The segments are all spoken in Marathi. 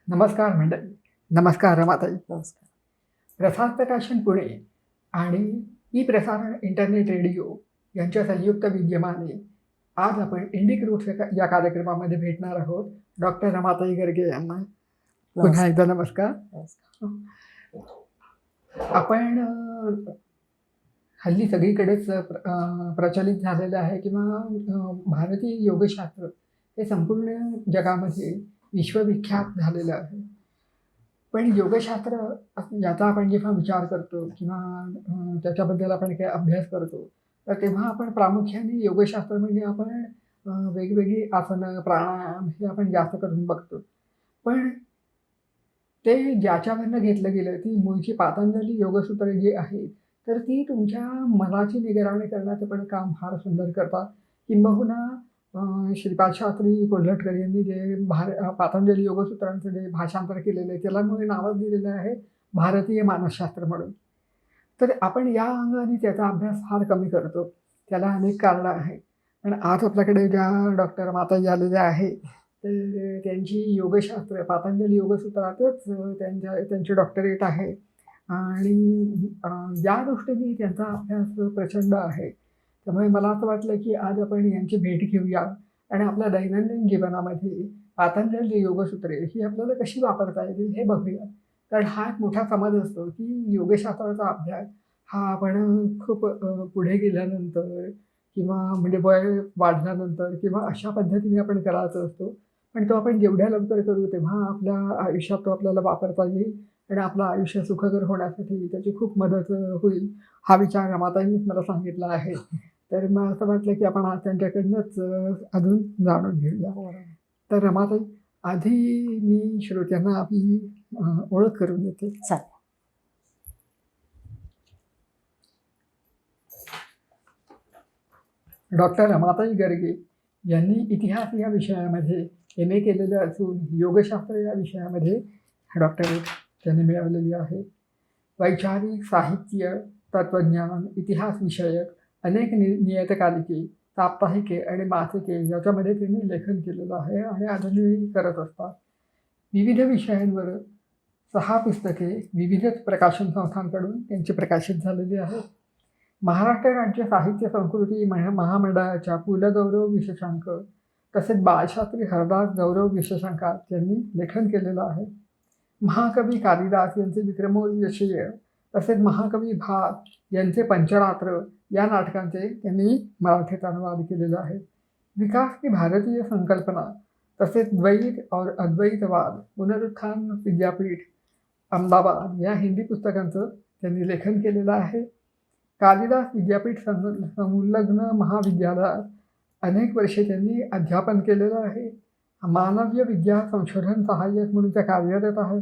नमस्कार मंडळी. नमस्कार रमाताई. नमस्कार. प्रसार प्रकाशन पुणे आणि ई प्रसारण इंटरनेट रेडिओ यांच्या संयुक्त विद्यमाने आज आपण इंडिक रूट्स या कार्यक्रमामध्ये भेटणार आहोत डॉक्टर रमाताई गर्गे यांना. पुन्हा एकदा नमस्कार. आपण हल्ली सगळीकडेच प्रचलित झालेलं आहे किंवा भारतीय योगशास्त्र हे संपूर्ण जगामध्ये विश्वविख्यात झालेलं आहे. पण योगशास्त्र याचा आपण जेव्हा विचार करतो किंवा त्याच्याबद्दल आपण काही अभ्यास करतो तर तेव्हा आपण प्रामुख्याने योगशास्त्र म्हणजे आपण वेगवेगळी आसनं प्राणायाम हे आपण जास्त करून बघतो. पण ते ज्याच्यावरनं घेतलं गेलं ती मूळची पातंजली योगसूत्र जी आहेत तर ती तुमच्या मनाची निगराणी करण्याचं पण काम फार सुंदर करतात. किंबहुना श्रीपाद शास्त्री कोल्हटकर यांनी जे पातंजली योगसूत्रांचं जे भाषांतर केलेलं आहे त्याला मुळे नावच दिलेलं आहे भारतीय मानसशास्त्र म्हणून. तर आपण या अंगाने त्याचा अभ्यास फार कमी करतो. त्याला अनेक कारणं आहेत. पण आज आपल्याकडे ज्या डॉक्टर माताजी आलेल्या आहेत तर त्यांची योगशास्त्र पातंजली योगसूत्रातच त्यांची डॉक्टरेट आहे आणि या दृष्टीने त्यांचा अभ्यास प्रचंड आहे. त्यामुळे मला असं वाटलं की आज आपण यांची भेट घेऊया आणि आपल्या दैनंदिन जीवनामध्ये पातंजली योगसूत्रे ही आपल्याला कशी वापरता येतील हे बघूया. कारण हा एक मोठा समज असतो की योगशास्त्राचा अभ्यास हा आपण खूप पुढे गेल्यानंतर किंवा म्हणजे वय वाढल्यानंतर किंवा अशा पद्धतीने आपण करायचा असतो. पण तो आपण जेवढ्या लवकर करू तेव्हा आपल्या आयुष्यात तो आपल्याला वापरता येईल आणि आपलं आयुष्य सुखकर होण्यासाठी त्याची खूप मदत होईल हा विचार रमाताईंनीच मला सांगितला आहे. तर मला असं वाटलं की आपण आज त्यांच्याकडनंच अजून जाणून घेऊया. तर रमाताई आधी मी श्रोत्यांना आपली ओळख करून देते. डॉक्टर रमाताई गर्गे यांनी इतिहास या विषयामध्ये MA केलेलं असून योगशास्त्र या विषयामध्ये डॉक्टरेट त्यांनी मिळवलेली आहे. वैचारिक साहित्य तत्त्वज्ञान इतिहास विषयक अनेक नियतकालिके साप्ताहिके आणि मासिके याच्यामध्ये त्यांनी लेखन केलेलं आहे आणि अजूनही करत असतात. विविध विषयांवर 6 पुस्तके विविध प्रकाशन संस्थांकडून त्यांची प्रकाशित झालेली आहेत. महाराष्ट्र राज्य साहित्य संस्कृती महामंडळाच्या कुलगौरव विशेषांक तसेच बाळशास्त्री हरदास गौरव विशेषांकात त्यांनी लेखन केलेलं आहे. महाकवी कालिदास यांचे विक्रमोर्वशीय तसेच महाकवी भाट यांचे पंचरात्र या नाटकांचे त्यांनी मराठीत अनुवाद केलेला आहे. विकास की भारतीय संकल्पना तसेच द्वैत और अद्वैतवाद पुनरुत्थान विद्यापीठ अहमदाबाद या हिंदी पुस्तकांचं त्यांनी लेखन केलेलं आहे. कालिदास विद्यापीठ संलग्न महाविद्यालयात अनेक वर्षे त्यांनी अध्यापन केलेलं आहे. मानवीय विद्या संशोधन सहाय्यक म्हणून त्या कार्यरत आहेत.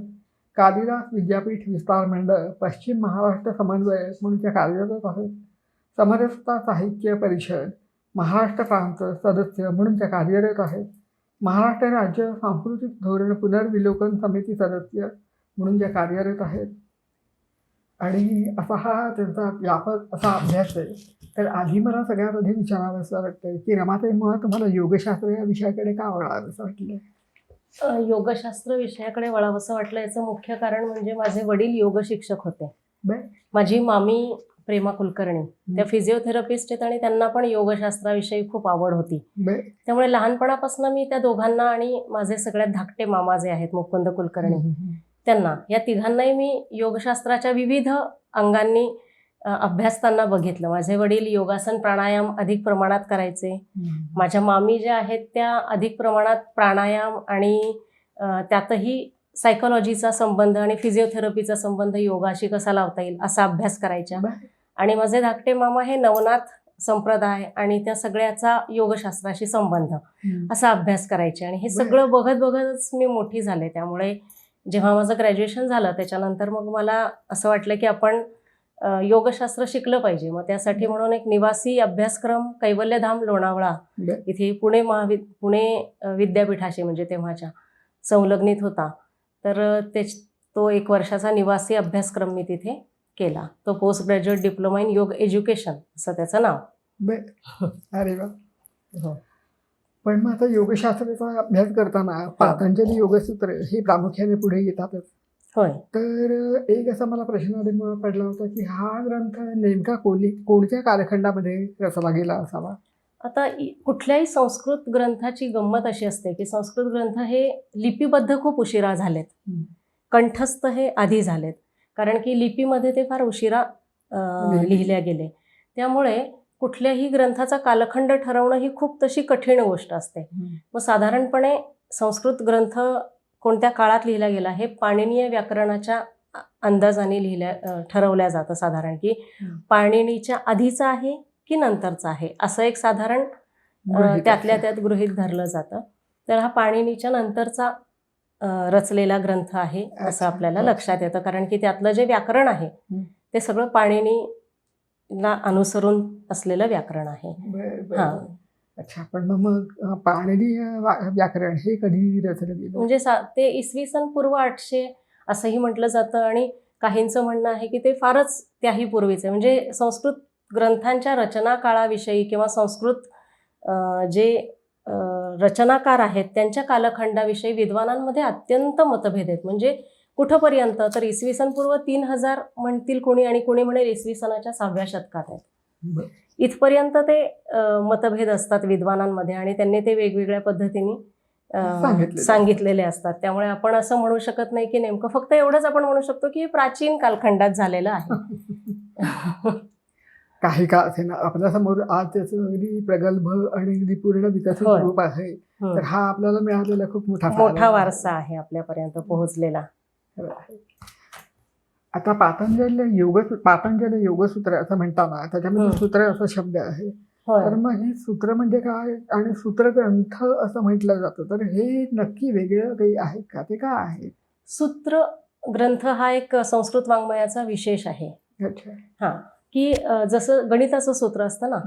कालिदास विद्यापीठ विस्तार मंडळ पश्चिम महाराष्ट्र समन्वयक म्हणून त्या कार्यरत आहेत. समरसता साहित्य परिषद महाराष्ट्र प्रांत सदस्य म्हणून त्या कार्यरत आहेत. महाराष्ट्र राज्य सांस्कृतिक धोरण पुनर्विलोकन समिती सदस्य म्हणून त्या कार्यरत आहेत. आणि असा हा त्यांचा व्यापक असा अभ्यास आहे. तर आधी मला सगळ्यात आधी विचारावं असं वाटतं की रमाताई मुळात तुम्हाला योगशास्त्र या विषयाकडे का वळावं असं वाटलं? योगशास्त्र विषयाकडे वळावंसं वाटलं याचं मुख्य कारण म्हणजे माझे वडील योग शिक्षक होते. माझी मामी प्रेमा कुलकर्णी त्या फिजिओथेरपिस्ट आहेत आणि त्यांना पण योगशास्त्राविषयी खूप आवड होती. त्यामुळे लहानपणापासून मी त्या दोघांना आणि माझे सगळ्यात धाकटे मामा जे आहेत मुकुंद कुलकर्णी त्यांना या तिघांनाही मी योगशास्त्राच्या विविध अंगांनी अभ्यासताना बघितलं. माझे वडील योगासन प्राणायाम अधिक प्रमाणात करायचे. माझ्या मामी ज्या आहेत त्या अधिक प्रमाणात प्राणायाम आणि त्यातही सायकोलॉजीचा संबंध आणि फिजिओथेरपीचा संबंध योगाशी कसा लावता येईल असा अभ्यास करायच्या. आणि माझे धाकटे मामा हे नवनाथ संप्रदाय आणि त्या सगळ्याचा योगशास्त्राशी संबंध असा अभ्यास करायचे. आणि हे सगळं बघत बघतच मी मोठी झाले. त्यामुळे जेव्हा माझं ग्रॅज्युएशन झालं त्याच्यानंतर मग मला असं वाटलं की आपण योगशास्त्र शिकलं पाहिजे. मग त्यासाठी म्हणून एक निवासी अभ्यासक्रम कैवल्यधाम लोणावळा इथे पुणे विद्यापीठाशी म्हणजे तेव्हाच्या संलग्नित होता. तर तो 1 वर्षाचा निवासी अभ्यासक्रम मी तिथे केला. तो पोस्ट ग्रॅज्युएट डिप्लोमा इन योग एज्युकेशन असं त्याचं नाव. अरे वा. पण मग आता योगशास्त्राचा अभ्यास करताना पातंजली योगसूत्र हे प्रामुख्याने पुढे येतातच. होय. तर एक असा मला प्रश्न पडला होता की हा ग्रंथ नेमका कोणत्या कालखंडामध्ये रचला गेला असावा? आता कुठल्याही संस्कृत ग्रंथाची गंमत अशी असते की संस्कृत ग्रंथ हे लिपिबद्ध खूप उशिरा झालेत, कंठस्थ हे आधी झालेत, कारण की लिपीमध्ये ते फार उशिरा लिहिल्या गेले. त्यामुळे कुठल्याही ग्रंथाचा कालखंड ठरवणं ही खूप तशी कठीण गोष्ट असते. मग साधारणपणे संस्कृत ग्रंथ कोणत्या काळात लिहिला गेला हे पाणिनीय व्याकरणाच्या अंदाजाने ठरवल्या जातं साधारण, की पाणिनीच्या आधीचा आहे की नंतरचा आहे, असं एक साधारण त्यातल्या त्यात गृहीत धरलं जातं. तर हा पाणिनीच्या नंतरचा रचलेला ग्रंथ आहे असं आपल्याला लक्षात येतं, कारण की त्यातलं जे व्याकरण आहे ते सगळं पाणिनीला अनुसरून असलेलं व्याकरण आहे. हां. अच्छा, पण मग पाणिनी व्याकरण हे कधी रचलं गेलं? म्हणजे ते इसवी सन पूर्व 800 असंही म्हटलं जातं, आणि काहींचं म्हणणं आहे की ते फारच त्याही पूर्वीचे, म्हणजे संस्कृत ग्रंथांच्या रचना काळाविषयी किंवा संस्कृत जे रचनाकार आहेत त्यांच्या कालखंडाविषयी विद्वानांमध्ये अत्यंत मतभेद आहेत. म्हणजे कुठंपर्यंत तर इसवी सन पूर्व 3000 म्हणतील कोणी, आणि कोणी म्हणेल इसवी सनाच्या 6व्या शतकात आहेत. इथपर्यंत ते मतभेद असतात विद्वानांमध्ये, आणि त्यांनी ते वेगवेगळ्या पद्धतीने सांगितलेले असतात. त्यामुळे आपण असं म्हणू शकत नाही की नेमकं, फक्त एवढंच आपण म्हणू शकतो की प्राचीन कालखंडात झालेलं आहे. काही का असे ना आपल्यासमोर आज त्याचं अगदी प्रगल्भ आणि अगदी पूर्ण विकसित रूप आहे. तर हा आपल्याला मिळालेला खूप मोठा वारसा आहे आपल्यापर्यंत पोहोचलेला. आता पातंजली योगसूत्र असं म्हणताना त्याच्यामध्ये सूत्र असा शब्द आहे. तर मग हे सूत्र म्हणजे काय, आणि सूत्र ग्रंथ असं म्हटलं जातं, तर हे नक्की वेगळं काही आहे का, ते काय आहे? सूत्र ग्रंथ हा एक संस्कृत वाङ्मयाचा विशेष आहे. अच्छा. हां, की जसं गणिताचं सूत्र असतं ना,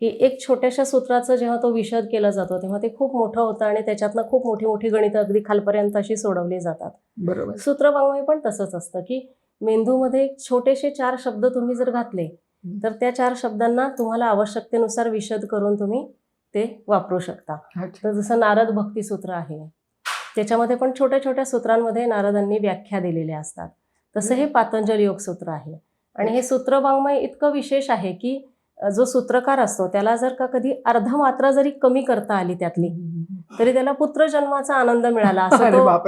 की एक छोट्याशा सूत्राचं जेव्हा तो विशद केला जातो तेव्हा ते खूप मोठं होतं, आणि त्याच्यातनं खूप मोठी मोठी गणितं अगदी खालपर्यंत अशी सोडवली जातात. बरोबर. सूत्र वाङ्मय पण तसंच असतं, की मेंदूमध्ये छोटेसे 4 शब्द तुम्ही जर घातले तर त्या 4 शब्दांना तुम्हाला आवश्यकतेनुसार विशद करून तुम्ही ते वापरू शकता. तर जसं नारद भक्ती सूत्र आहे, त्याच्यामध्ये पण छोट्या छोट्या सूत्रांमध्ये नारदांनी व्याख्या दिलेल्या असतात. तसं हे पातंजली योग सूत्र आहे. आणि हे सूत्र वाङ्मय इतकं विशेष आहे की जो सूत्रकार असतो त्याला जर का कधी अर्ध मात्रा जरी कमी करता आली त्यातली, तरी त्याला पुत्रजन्माचा आनंद मिळाला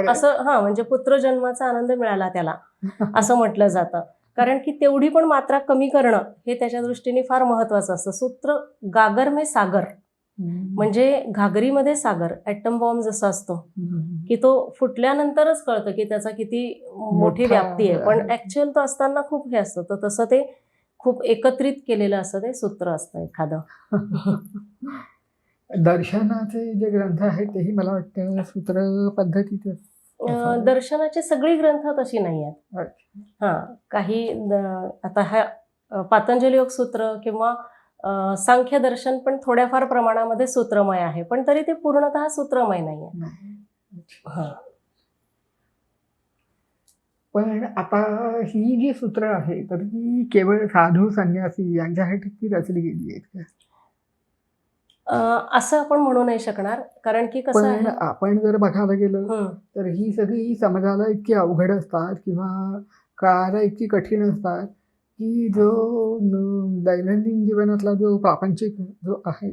असं म्हणजे पुत्रजन्माचा आनंद मिळाला त्याला असं म्हटलं जातं. कारण की तेवढी पण मात्रा कमी करणं हे त्याच्या दृष्टीने फार महत्वाचं असतं. सूत्र गागर में सागर, म्हणजे घागरीमध्ये सागर, ॲटम बॉम्ब जसा असतो की तो फुटल्यानंतरच कळतं की त्याचा किती मोठी व्याप्ती आहे, पण ॲक्च्युअल तो असताना खूप हे असतं. तर तसं ते खूप एकत्रित केलेलं असं ते सूत्र असतं एखादं. दर्शनाचे जे ग्रंथ आहेत तेही मला वाटतं सूत्र पद्धतीत. दर्शनाचे सगळी ग्रंथ तशी नाही आहेत. हां, काही आता हा पातंजली योग सूत्र किंवा सांख्य दर्शन पण थोड्याफार प्रमाणामध्ये सूत्रमय आहे, पण तरी ते पूर्णतः सूत्रमय नाही आहे. पण आता ही जी सूत्र आहे तर ती केवळ साधू संन्यासी यांच्यासाठी ती रचली गेली आहेत का? असं आपण म्हणू नाही शकणार, कारण की कसं आहे, आपण जर बघायला गेलं तर ही सगळी समाजाला इतकी अवघड असतात किंवा कळायला इतकी कठीण असतात की जो दैनंदिन जीवनातला जो प्रापंचिक जो आहे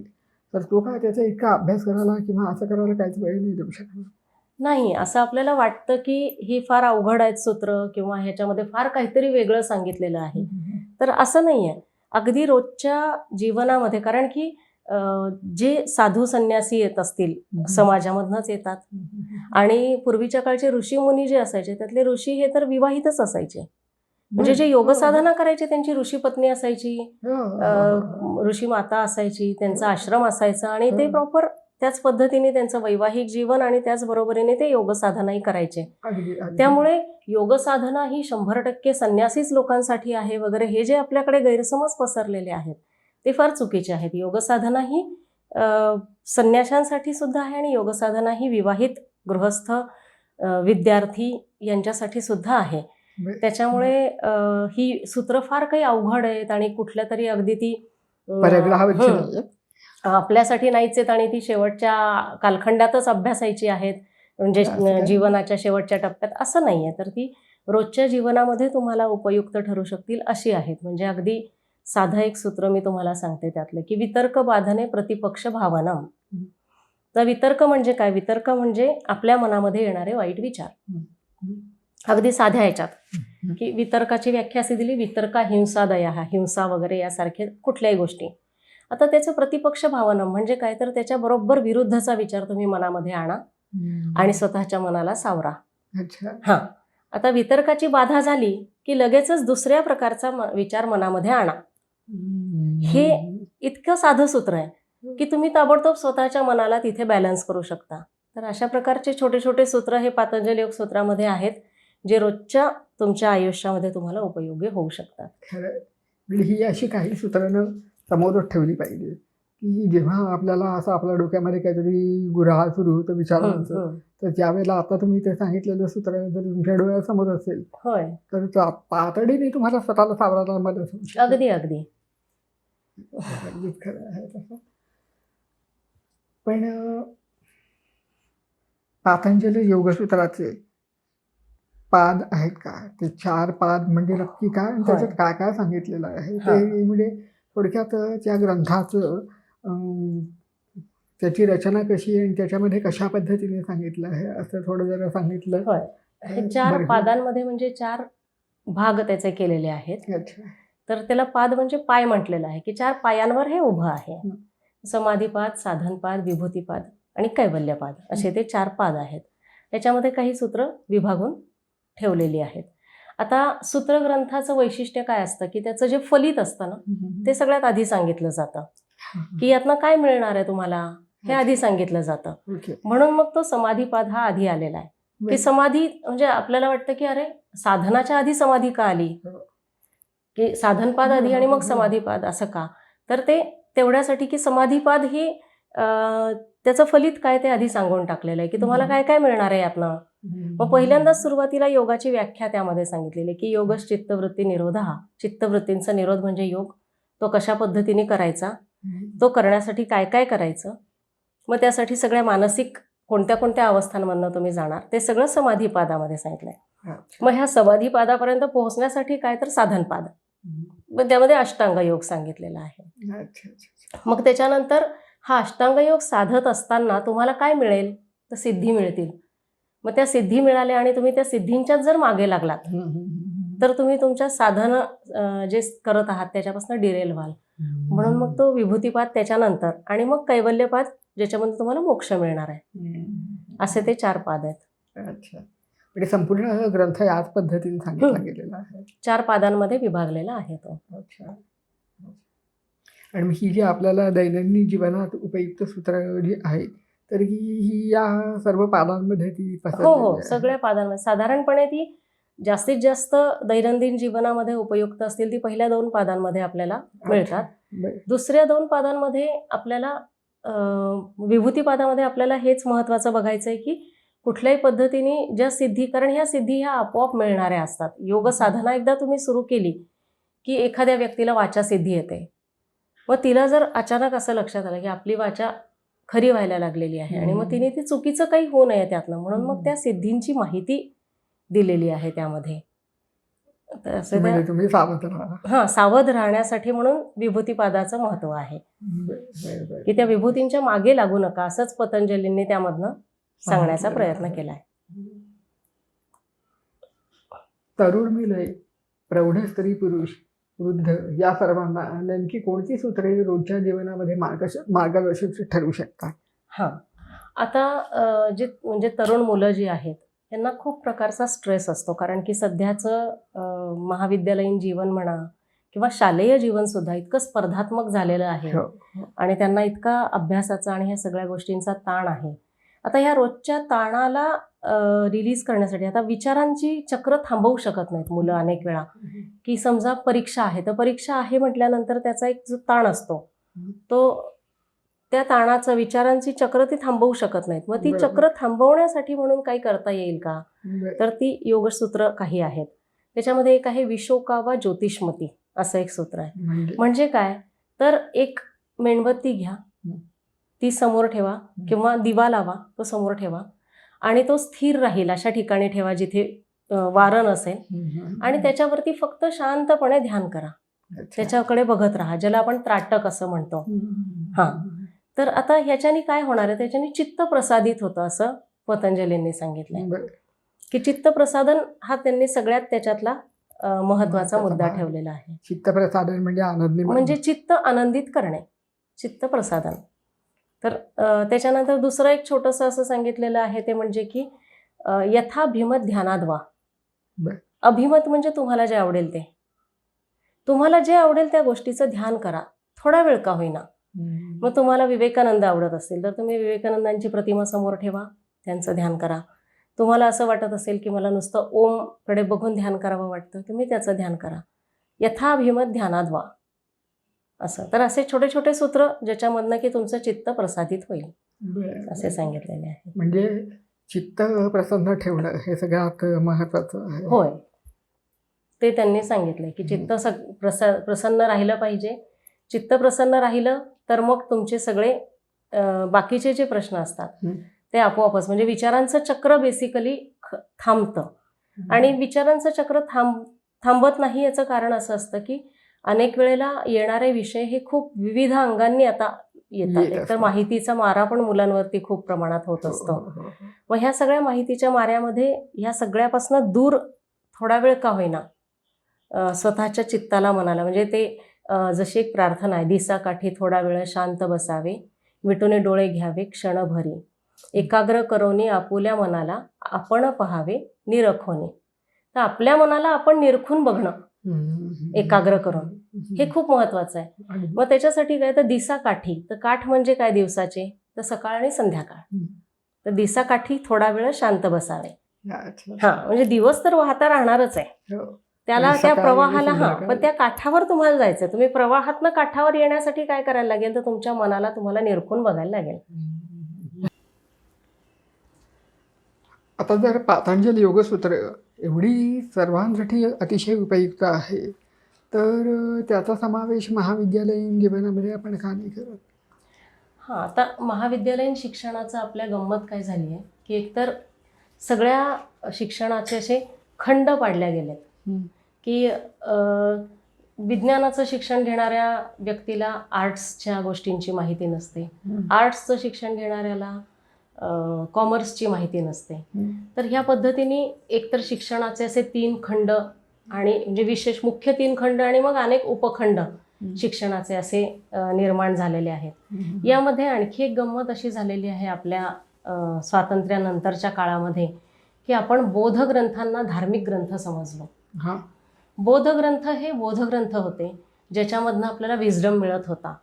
तर तो काय त्याचा इतका अभ्यास करायला किंवा असं करायला काहीच वेळ नाही देऊ शकणार. नाही, असं आपल्याला वाटतं की ही फार अवघड आहेत सूत्र किंवा ह्याच्यामध्ये फार काहीतरी वेगळं सांगितलेलं आहे, तर असं नाही आहे. अगदी रोजच्या जीवनामध्ये, कारण की जे साधू संन्यासी येत असतील समाजामधनंच येतात, आणि पूर्वीच्या काळचे ऋषीमुनी जे असायचे त्यातले ऋषी हे तर विवाहितच असायचे. म्हणजे जे योग साधना करायचे त्यांची ऋषी पत्नी असायची, ऋषी माता असायची, त्यांचा आश्रम असायचा, आणि ते प्रॉपर त्याच पद्धतीने त्यांचं वैवाहिक जीवन आणि त्याचबरोबरीने ते योग साधनाही करायचे. त्यामुळे योग साधना ही 100% संन्यासीच लोकांसाठी आहे वगैरे हे जे आपल्याकडे गैरसमज पसरलेले आहेत ते फार चुकीचे आहेत. योग साधना ही संन्याशांसाठी सुद्धा आहे, आणि योग साधना ही विवाहित, गृहस्थ, विद्यार्थी यांच्यासाठी सुद्धा आहे. त्याच्यामुळे ही सूत्र फार काही अवघड आहेत आणि कुठल्या तरी अगदी ती आपल्यासाठी नाहीच आहेत आणि ती शेवटच्या कालखंडातच अभ्यासायची आहेत, म्हणजे असं काय? जीवनाच्या शेवटच्या टप्प्यात, असं नाही आहे. तर ती रोजच्या जीवनामध्ये तुम्हाला उपयुक्त ठरू शकतील अशी आहेत. म्हणजे अगदी साधं एक सूत्र मी तुम्हाला सांगते त्यातलं, की वितर्क बाधने प्रतिपक्ष भावनम. तर वितर्क म्हणजे काय? वितर्क म्हणजे आपल्या मनामध्ये येणारे वाईट विचार. अगदी साध्या ह्याच्यात, की वितर्काची व्याख्या अशी दिली, वितर्का हिंसा दया, हिंसा वगैरे यासारखे कुठल्याही गोष्टी. आता त्याचं प्रतिपक्ष भावनम म्हणजे काय? तर त्याच्या बरोबर विरुद्धचा विचार तुम्ही मनामध्ये आणा आणि स्वतःच्या मनाला सावरा. अच्छा. हां, आता वितर्काची बाधा झाली की लगेचच दुसऱ्या प्रकारचा विचार मनामध्ये आणा. हे इतकं साधं सूत्र आहे की तुम्ही ताबडतोब स्वतःच्या मनाला तिथे बॅलन्स करू शकता. तर अशा प्रकारचे छोटे छोटे सूत्र हे पातंजली योग सूत्रामध्ये आहेत, जे रोजच्या तुमच्या आयुष्यामध्ये तुम्हाला उपयोगी होऊ शकतात. खरं म्हणजे ही अशी काही सूत्रानं समोरच ठेवली पाहिजे, की जेव्हा आपल्याला असं आपल्या डोक्यामध्ये काहीतरी गुऱ्हाळ सुरू होतं विचारांचं, तर ज्यावेळेला आता तुम्ही ते सांगितलेलं सूत्र जर तुमच्या डोळ्यासमोर असेल, होय, तर तातडीने तुम्हाला स्वतःला सावरायला मदत होऊ शकते. अगदी अगदी. अगदीच खरं आहे तसं. पण पातंजली योगसूत्राचे पाद आहेत का? ते 4 पाद म्हणजे नक्की काय आणि त्याच्यात काय काय सांगितलेलं आहे? ते म्हणजे थोडक्यात त्या ग्रंथाचं त्याची रचना कशी आहे आणि त्याच्यामध्ये कशा पद्धतीने सांगितलं आहे असं थोडं जरा सांगितलं. होय, हे 4 पादांमध्ये म्हणजे 4 भाग त्याचे केलेले आहेत. अच्छा. तर त्याला पाद म्हणजे पाय म्हटलेलं आहे, की 4 पायांवर हे उभं आहे. समाधीपाद, साधनपाद, विभूतीपाद आणि कैवल्यपाद असे ते 4 पाद आहेत. त्याच्यामध्ये काही सूत्र विभागून ठेवलेली आहेत. आता सूत्रग्रंथाचं वैशिष्ट्य काय असतं, की त्याचं जे फलित असतं ना, ते सगळ्यात आधी सांगितलं जातं, की यातनं काय मिळणार आहे तुम्हाला, हे आधी सांगितलं जातं. म्हणून मग तो समाधीपाद हा आधी आलेला आहे, की समाधी म्हणजे आपल्याला वाटतं की अरे साधनाच्या आधी समाधी का आली, की साधनपाद आधी आणि मग समाधीपाद असं का? तर ते तेवढ्यासाठी की समाधीपाद ही त्याचं फलित काय ते आधी सांगून टाकलेलं आहे, की तुम्हाला काय काय मिळणार आहे यातनं. मग पहिल्यांदाच सुरुवातीला योगाची व्याख्या त्यामध्ये सांगितलेली, की योगश चित्तवृत्ती निरोध हा. चित्तवृत्तींचा निरोध म्हणजे योग. तो कशा पद्धतीने करायचा, तो करण्यासाठी काय काय करायचं, मग त्यासाठी सगळ्या मानसिक कोणत्या कोणत्या अवस्थांमधनं तुम्ही जाणार, ते सगळं समाधीपादामध्ये सांगितलंय. मग ह्या समाधीपादापर्यंत पोहोचण्यासाठी काय तर साधनपाद, मग त्यामध्ये अष्टांग योग सांगितलेला आहे. मग त्याच्यानंतर हा अष्टांग योग साधत असताना तुम्हाला काय मिळेल, तर सिद्धी मिळतील. मग त्या सिद्धी मिळाल्या आणि तुम्ही त्या सिद्धींच्याच जर मागे लागलात, तर तुम्ही तुमच्या साधन जे करत आहात त्याच्यापासून डिरेल व्हाल. म्हणून मग तो विभूतीपाद त्याच्यानंतर आणि मग कैवल्यपाद, ज्याच्यामध्ये तुम्हाला मोक्ष मिळणार आहे. असे ते 4 पाद आहेत. अच्छा. म्हणजे संपूर्ण ग्रंथ याच पद्धतीने सांगितला गेलेला आहे. 4 पादांमध्ये विभागलेला आहे तो. अच्छा. आणि ही जी आपल्याला दैनंदिन जीवनात उपयुक्त सूत्र जी आहेत, तर ही या सर्व पादांमध्ये ती हो, सगळ्या पादांमध्ये साधारणपणे ती जास्तीत जास्त दैनंदिन जीवनामध्ये उपयुक्त असतील ती पहिल्या 2 पादांमध्ये आपल्याला मिळतात. दुसऱ्या 2 पादांमध्ये आपल्याला विभूतीपादामध्ये आपल्याला हेच महत्त्वाचं बघायचं आहे, की कुठल्याही पद्धतीने ज्या सिद्धी, कारण ह्या सिद्धी ह्या आपोआप मिळणाऱ्या असतात. योग साधना एकदा तुम्ही सुरू केली की एखाद्या व्यक्तीला वाचा सिद्धी येते. मग तिला जर अचानक असं लक्षात आलं की आपली वाचा खरी व्हायला लागलेली आहे आणि मग तिने ती चुकीचं काही होऊ नये त्यातनं, म्हणून मग त्या सिद्धींची माहिती दिलेली आहे त्यामध्ये. तर असं तुम्ही सावध राहा. हां, सावध राहण्यासाठी म्हणून विभूतीपादाचं महत्त्व आहे, की त्या विभूतींच्या मागे लागू नका, असंच पतंजलींनी त्यामधनं सांगण्याचा प्रयत्न केला आहे. तरुण मुले, प्रौढ स्त्री पुरुष, वृद्ध या सर्वांना नेमकी कोणती सूत्रे रोजच्या जीवनामध्ये मार्गदर्शक ठरू शकतात? हां, आता जे म्हणजे तरुण मुलं जी आहेत त्यांना खूप प्रकारचा स्ट्रेस असतो, कारण की सध्याचं महाविद्यालयीन जीवन म्हणा किंवा शालेय जीवनसुद्धा इतकं स्पर्धात्मक झालेलं आहे आणि त्यांना इतका अभ्यासाचा आणि ह्या सगळ्या गोष्टींचा ताण आहे. आता ह्या रोजच्या ताणाला रिलीज करण्यासाठी आता विचारांची चक्र थांबवू शकत नाहीत मुलं अनेक वेळा, की समजा परीक्षा आहे, तर परीक्षा आहे म्हटल्यानंतर त्याचा एक जो ताण असतो, तो त्या ताणाचं विचारांची चक्र ती थांबवू शकत नाहीत. मग ती चक्र थांबवण्यासाठी म्हणून काही करता येईल का, तर ती योगसूत्र काही आहेत. त्याच्यामध्ये एक आहे विशोका वा ज्योतिष्मती असं एक सूत्र आहे. म्हणजे काय, तर एक मेणबत्ती घ्या ती समोर ठेवा किंवा दिवा लावा, तो समोर ठेवा आणि तो स्थिर राहील अशा ठिकाणी ठेवा जिथे वारं नसेल आणि त्याच्यावरती फक्त शांतपणे ध्यान करा. त्याच्याकडे बघत राहा, ज्याला आपण त्राटक असं म्हणतो. हां. तर आता ह्याच्याने काय होणार आहे, त्याच्याने चित्त प्रसादित होतं असं पतंजलींनी सांगितलंय की चित्त प्रसादन हा त्यांनी सगळ्यात त्याच्यातला महत्वाचा मुद्दा ठेवलेला आहे. चित्त प्रसादन म्हणजे आनंदी, म्हणजे चित्त आनंदित करणे, चित्त प्रसादन. तर त्याच्यानंतर दुसरं एक छोटंसं असं सांगितलेलं आहे ते म्हणजे की यथाभिमत ध्यानात व्हा. अभिमत म्हणजे तुम्हाला जे आवडेल ते, तुम्हाला जे आवडेल त्या गोष्टीचं ध्यान करा, थोडा वेळ का होईना. मग तुम्हाला विवेकानंद आवडत असतील तर तुम्ही विवेकानंदांची प्रतिमा समोर ठेवा, त्यांचं ध्यान करा. तुम्हाला असं वाटत असेल की मला नुसतं ओमकडे बघून ध्यान करावं वाटतं, तुम्ही त्याचं ध्यान करा. यथाभिमत ध्यानात व्हा असं. तर असे छोटे छोटे सूत्र ज्याच्यामधनं की तुमचं चित्त प्रसादित होईल असे सांगितलेले आहे. म्हणजे चित्त प्रसन्न ठेवणं हे सगळ्यात महत्वाचं आहे. होय, ते त्यांनी सांगितलंय की चित्त प्रसन्न राहिलं पाहिजे. चित्त प्रसन्न राहिलं तर मग तुमचे सगळे बाकीचे जे प्रश्न असतात ते आपोआपच, म्हणजे विचारांचं चक्र बेसिकली थांबतं. आणि विचारांचं चक्र थांबत नाही याचं कारण असं असतं की अनेक वेळेला येणारे विषय हे खूप विविध अंगांनी आता येतात. एकतर माहितीचा मारा पण मुलांवरती खूप प्रमाणात होत असतो. मग ह्या सगळ्या माहितीच्या माऱ्यामध्ये ह्या सगळ्यापासून दूर थोडा वेळ का होईना स्वतःच्या चित्ताला, मनाला, म्हणजे ते जशी एक प्रार्थना आहे, दिसाकाठी थोडा वेळ शांत बसावे, मिटूने डोळे घ्यावे क्षणभरी, एकाग्र करोनी आपुल्या मनाला आपण पहावे निरखोनी. तर आपल्या मनाला आपण निरखून बघणं एकाग्र करून, हे खूप महत्वाचं आहे. मग त्याच्यासाठी काय, तर दिसाकाठी, तर काठ म्हणजे काय दिवसाचे, तर सकाळ आणि संध्याकाळ. तर दिसाकाठी थोडा वेळ शांत बसावे. हा, म्हणजे दिवस तर वाहता राहणारच आहे, त्याला त्या प्रवाहाला. हा, पण त्या काठावर तुम्हाला जायचं. तुम्ही प्रवाहातनं काठावर येण्यासाठी काय करायला लागेल, तर तुमच्या मनाला तुम्हाला निरखून बघायला लागेल. आता जर पातंजली योगसूत्र एवढी सर्वांसाठी अतिशय उपयुक्त आहे, तर त्याचा समावेश महाविद्यालयीन जीवनामध्ये आपण का नाही करत? हां, आता महाविद्यालयीन शिक्षणाचं आपल्या गंमत काय झाली आहे की एकतर सगळ्या शिक्षणाचे असे खंड पाडल्या गेलेत की विज्ञानाचं शिक्षण घेणाऱ्या व्यक्तीला आर्ट्सच्या गोष्टींची माहिती नसते, आर्ट्सचं शिक्षण घेणाऱ्याला कॉमर्सची माहिती नसते. तर ह्या पद्धतीने एकतर शिक्षणाचे असे 3 खंड, आणि म्हणजे विशेष मुख्य 3 खंड आणि मग अनेक उपखंड शिक्षणाचे असे निर्माण झालेले आहेत. यामध्ये आणखी एक गंमत अशी झालेली आहे आपल्या स्वातंत्र्यानंतरच्या काळामध्ये की आपण बोधग्रंथांना धार्मिक ग्रंथ समजलो. बोधग्रंथ हे बोधग्रंथ होते ज्याच्यामधनं आपल्याला विजडम मिळत होता,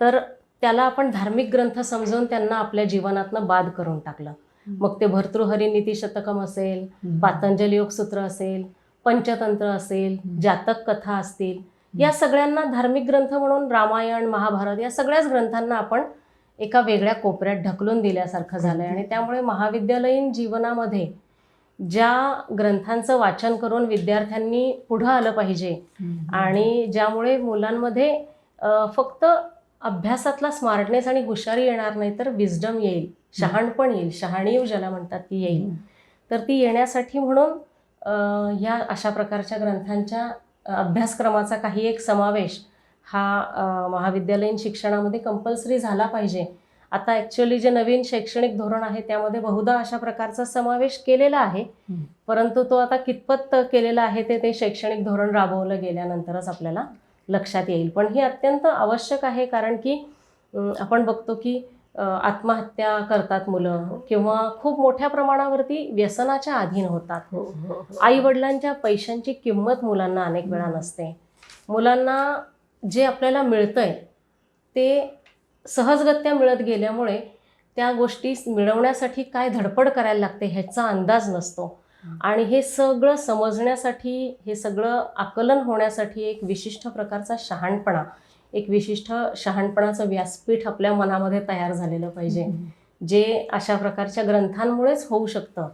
तर त्याला आपण धार्मिक ग्रंथ समजून त्यांना आपल्या जीवनातनं बाद करून टाकलं. मग ते भर्तृहरी नीतिशतकम असेल, पातंजली योगसूत्र असेल, पंचतंत्र असेल, जातक कथा असतील, या सगळ्यांना धार्मिक ग्रंथ म्हणून रामायण, महाभारत या सगळ्याच ग्रंथांना आपण एका वेगळ्या कोपऱ्यात ढकलून दिल्यासारखं झालंय. आणि त्यामुळे महाविद्यालयीन जीवनामध्ये ज्या ग्रंथांचं वाचन करून विद्यार्थ्यांनी पुढं आलं पाहिजे आणि ज्यामुळे मुलांमध्ये फक्त अभ्यासातला स्मार्टनेस आणि हुशारी येणार नाही तर विजडम येईल, शहाणपण येईल, शहाणीव ज्याला म्हणतात ती येईल. तर ती येण्यासाठी म्हणून ह्या अशा प्रकारच्या ग्रंथांच्या अभ्यासक्रमाचा काही एक समावेश हा महाविद्यालयीन शिक्षणामध्ये कंपल्सरी झाला पाहिजे. आता ॲक्च्युअली जे नवीन शैक्षणिक धोरण आहे त्यामध्ये बहुधा अशा प्रकारचा समावेश केलेला आहे, परंतु तो आता कितपत केलेला आहे ते शैक्षणिक धोरण राबवलं गेल्यानंतरच आपल्याला लक्षात येईल. पण हे अत्यंत आवश्यक आहे, कारण की आपण बघतो की आत्महत्या करतात मुलं किंवा खूप मोठ्या प्रमाणावरती व्यसनाच्या अधीन होतात. आईवडिलांच्या पैशांची किंमत मुलांना अनेक वेळा नसते. मुलांना जे आपल्याला मिळतंय ते सहजगत्या मिळत गेल्यामुळे त्या गोष्टी मिळवण्यासाठी काय धडपड करायला लागते ह्याचा अंदाज नसतो. आणि हे सगळं समजण्यासाठी, हे सगळं आकलन होण्यासाठी एक विशिष्ट प्रकारचा शहाणपणा, एक विशिष्ट शहाणपणाचं व्यासपीठ आपल्या मनामध्ये तयार झालेलं पाहिजे, जे अशा प्रकारच्या ग्रंथांमुळेच होऊ शकतं.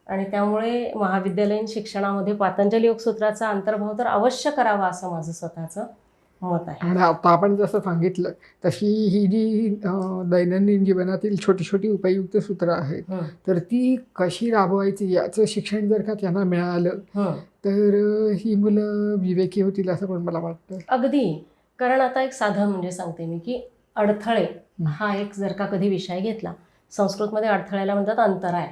आणि त्यामुळे महाविद्यालयीन शिक्षणामध्ये पातंजली योगसूत्राचा अंतर्भाव तर अवश्य करावा असं माझं स्वतःचं मत आहे. आणि आता आपण जसं सांगितलं तशी ही जी दैनंदिन जीवनातील छोटी छोटी उपयुक्त सूत्र आहेत तर ती कशी राबवायची याचं शिक्षण जर का त्यांना मिळालं तर ही मुलं विवेकी होतील असं पण मला वाटतं. अगदी. कारण आता एक साधं म्हणजे सांगते मी की अडथळे हा एक जर का कधी विषय घेतला, संस्कृतमध्ये अडथळ्याला म्हणतात अंतराय.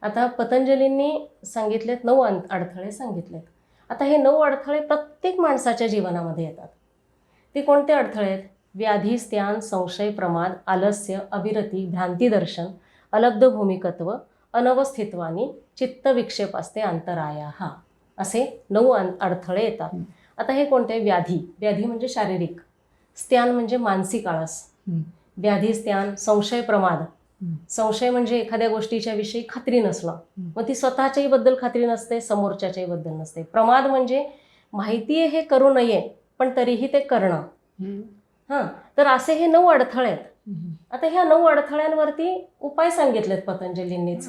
आता पतंजलींनी सांगितलेत 9 अडथळे सांगितलेत. आता हे 9 अडथळे प्रत्येक माणसाच्या जीवनामध्ये येतात. ते कोणते अडथळे आहेत? व्याधी, स्त्यान, संशय, प्रमाद, आलस्य, अविरती, भ्रांतिदर्शन, अलब्ध भूमिकत्व, अनवस्थित्वानी, चित्तविक्षेप असते अंतराया, असे 9 अडथळे येतात. आता हे कोणते? व्याधी. व्याधी म्हणजे शारीरिक, स्त्यान म्हणजे मानसिक आळस, व्याधी स्त्यान, संशय प्रमाद. संशय म्हणजे एखाद्या गोष्टीच्या विषयी खात्री नसणं, मग ती स्वतःच्याही बद्दल खात्री नसते, समोरच्याच्याही बद्दल नसते. प्रमाद म्हणजे माहिती आहे हे करू नये पण तरीही ते करणं. तर असे हे 9 अडथळे आहेत. आता ह्या 9 अडथळ्यांवरती उपाय सांगितलेत पतंजलींनीच.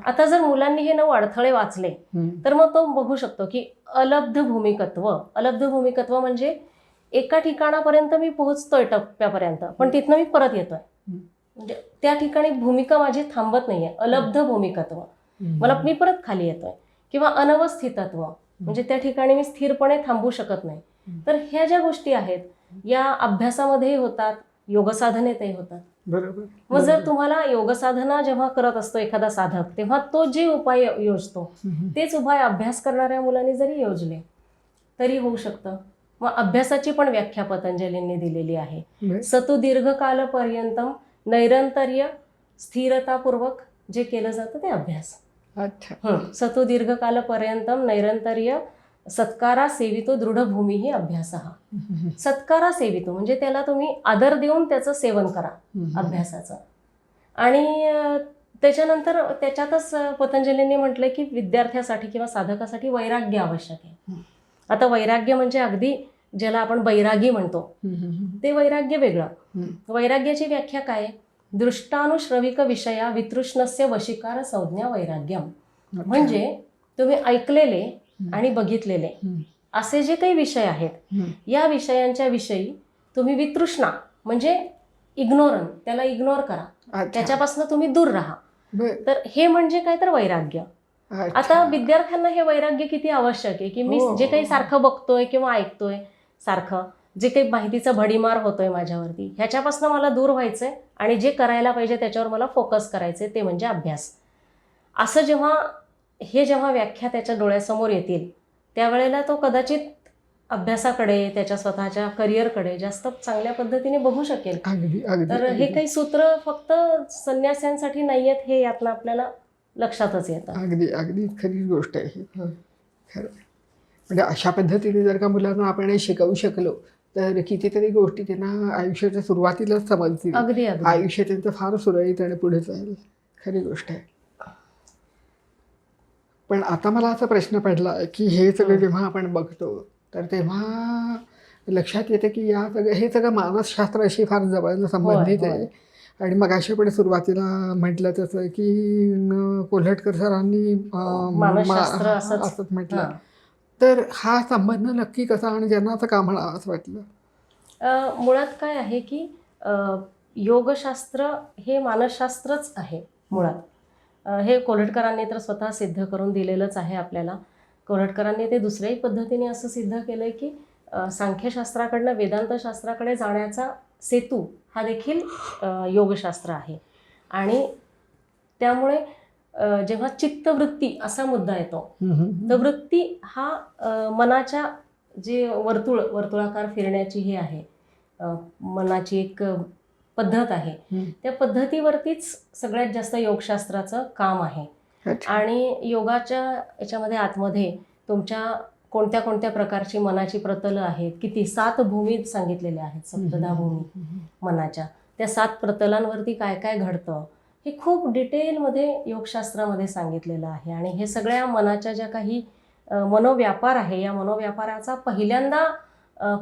आता जर मुलांनी हे 9 अडथळे वाचले तर मग तो बघू शकतो की अलब्ध भूमिकत्व. अलब्ध भूमिकत्व म्हणजे एका ठिकाणापर्यंत मी पोहोचतोय टप्प्यापर्यंत पण तिथनं मी परत येतोय, म्हणजे त्या ठिकाणी भूमिका माझी थांबत नाहीये. अलब्ध भूमिकत्व, मी परत खाली येतोय. किंवा अनवस्थितत्व म्हणजे त्या ठिकाणी मी स्थिरपणे थांबू शकत नाही. तर ह्या ज्या गोष्टी आहेत या अभ्यासामध्येही होतात, योगसाधनेतही होतात. बरोबर. मग जर तुम्हाला योगसाधना जेव्हा करत असतो एखादा साधक तेव्हा तो जे उपाय योजतो तेच उपाय अभ्यास करणाऱ्या मुलांनी जरी योजले तरी होऊ शकतं. मग अभ्यासाची पण व्याख्या पतंजलींनी दिलेली आहे. सतु दीर्घकालपर्यंतम नैरंतर्य स्थिरतापूर्वक जे केलं जातं ते अभ्यास. सतु दीर्घकालपर्यंतम नैरंतर्य सत्कारा सेवितो दृढभूमी ही अभ्यास. सत्कारा सेवितो म्हणजे त्याला तुम्ही आदर देऊन त्याचं सेवन करा अभ्यासाचं. आणि त्याच्यानंतर त्याच्यातच पतंजलींनी म्हटलं की विद्यार्थ्यासाठी किंवा साधकासाठी वैराग्य आवश्यक आहे. आता वैराग्य म्हणजे अगदी ज्याला आपण बैरागी म्हणतो ते वैराग्य वेगळं. वैराग्याची व्याख्या काय? दृष्टानुश्रविक विषया वितृष्णस्य वशीकार संज्ञा वैराग्यम. म्हणजे तुम्ही ऐकलेले आणि बघितलेले असे जे काही विषय आहेत या विषयांच्या विषयी तुम्ही वितृष्णा म्हणजे इग्नोरन, त्याला इग्नोर करा, त्याच्यापासून तुम्ही दूर राहा. तर हे म्हणजे काय तर वैराग्य. आता विद्यार्थ्यांना हे वैराग्य किती आवश्यक आहे की मी जे काही सारखं बघतोय किंवा ऐकतोय, सारखं जे काही माहितीचा भडीमार होतोय माझ्यावरती, ह्याच्यापासून मला दूर व्हायचंय आणि जे करायला पाहिजे त्याच्यावर मला फोकस करायचंय ते म्हणजे अभ्यास. असं जेव्हा व्याख्या त्याच्या डोळ्यासमोर येतील त्यावेळेला तो कदाचित अभ्यासाकडे, त्याच्या स्वतःच्या करिअरकडे जास्त चांगल्या पद्धतीने बघू शकेल. तर हे काही सूत्र फक्त संन्यास्यांसाठी नाही आहेत हे यातनं आपल्याला लक्षातच येतं. अगदी खरी गोष्ट आहे. खरं म्हणजे अशा पद्धतीने जर का मुलांना आपण शिकवू शकलो तर कितीतरी गोष्टी त्यांना आयुष्याच्या सुरुवातीलाच समजतील. आयुष्य त्यांचं फार सुरळीत आणि पुढे जाईल. खरी गोष्ट आहे. पण आता मला असा प्रश्न पडला की हे सगळं जेव्हा आपण बघतो तर तेव्हा लक्षात येते की हे सगळं मानसशास्त्राशी फार जवळनं संबंधित आहे. आणि मग अशा पण सुरुवातीला म्हटलं तसं की कोल्हटकर सरांनी असंच म्हटलं. तर हा संबंध नक्की कसा आणि ज्यांना असं का म्हणावं असं वाटलं? मुळात काय आहे की योगशास्त्र हे मानसशास्त्रच आहे मुळात. हे कोल्हटकरांनी तर स्वतः सिद्ध करून दिलेलंच आहे आपल्याला. कोल्हटकरांनी ते दुसऱ्याही पद्धतीने असं सिद्ध केलंय की सांख्यशास्त्राकडनं वेदांतशास्त्राकडे जाण्याचा सेतू हा देखील योगशास्त्र आहे. आणि त्यामुळे जेव्हा चित्तवृत्ती असा मुद्दा येतो तर वृत्ती हा मनाच्या जे वर्तुळाकार फिरण्याची हे आहे, मनाची एक पद्धत आहे, त्या पद्धतीवरतीच सगळ्यात जास्त योगशास्त्राचं काम आहे. आणि योगाच्या याच्यामध्ये आतमध्ये तुमच्या कोणत्या कोणत्या प्रकारची मनाची प्रतलं आहेत, किती 7 भूमी सांगितलेल्या आहेत, 17 भूमी मनाच्या. त्या 7 प्रतलांवरती काय काय घडतं हे खूप डिटेलमध्ये योगशास्त्रामध्ये सांगितलेलं आहे. आणि हे सगळ्या मनाच्या ज्या काही मनोव्यापार आहे या मनोव्यापाराचा पहिल्यांदा